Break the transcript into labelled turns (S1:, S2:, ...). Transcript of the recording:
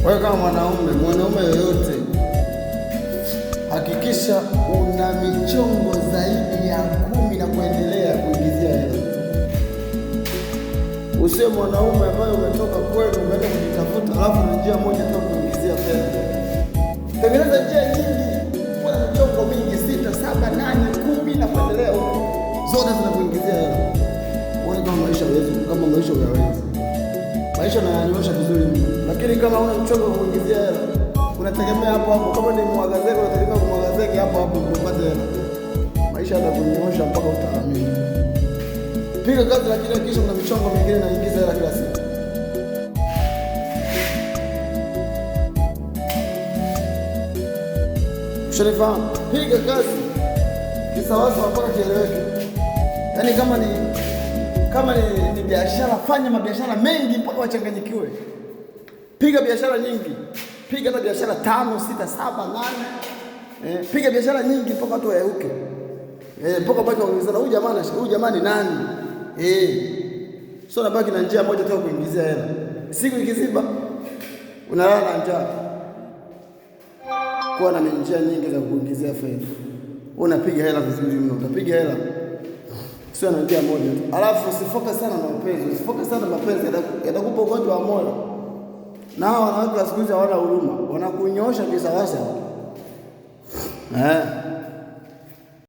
S1: Wewe kama mwanaume yoyote, hakikisha una michongo zaidi ya 10 na kuendelea kuingizia hela. Usiwe mwanaume ambaye umetoka kwenu umeenda kujitafuta alafu na njia moja tu kuingizia fedha. Tengeneza njia nyingi, kuna michongo mingi 6, 7, 8, 10 na kuendelea huko. Zote zinakuingizia hela. Uone kama maisha uyaweza. Maisha yananyosha vizuri mno. Lakini kama una mchongo wa kuingizia hela, unategemea hapo hapo, kama ni mwagazeke unategemea kumwagazeke hapo hapo upate hela. Maisha yatakunyosha mpaka utaamini. Piga kazi, lakini hakikisha una michongo mingine na ingiza hela kila siku. Ushanifahamu? Piga kazi kisawasawa mpaka kieleweke. Yaani kama ni biashara, fanya mabiashara mengi mpaka wachanganyikiwe. Piga biashara nyingi. Piga hata biashara 5, 6, 7, 8. Piga biashara nyingi mpaka watu wayeuke. Mpaka baki waulizana huyu jamani nani? Sio nabaki na njia moja tu kuingizia hela. Siku ikiziba unalala na njaa. Kuwa na njia nyingi za kuingizia fedha. Unapiga hela vizuri mno. Utapiga hela. Sio na njia moja tu. Alafu usifocus sana na mapenzi. Usifocus sana na mapenzi, yatakupa ugonjwa wa moyo. Na wanawake wa siku hizi hawana huruma. Wanakunyoosha kisawasawa.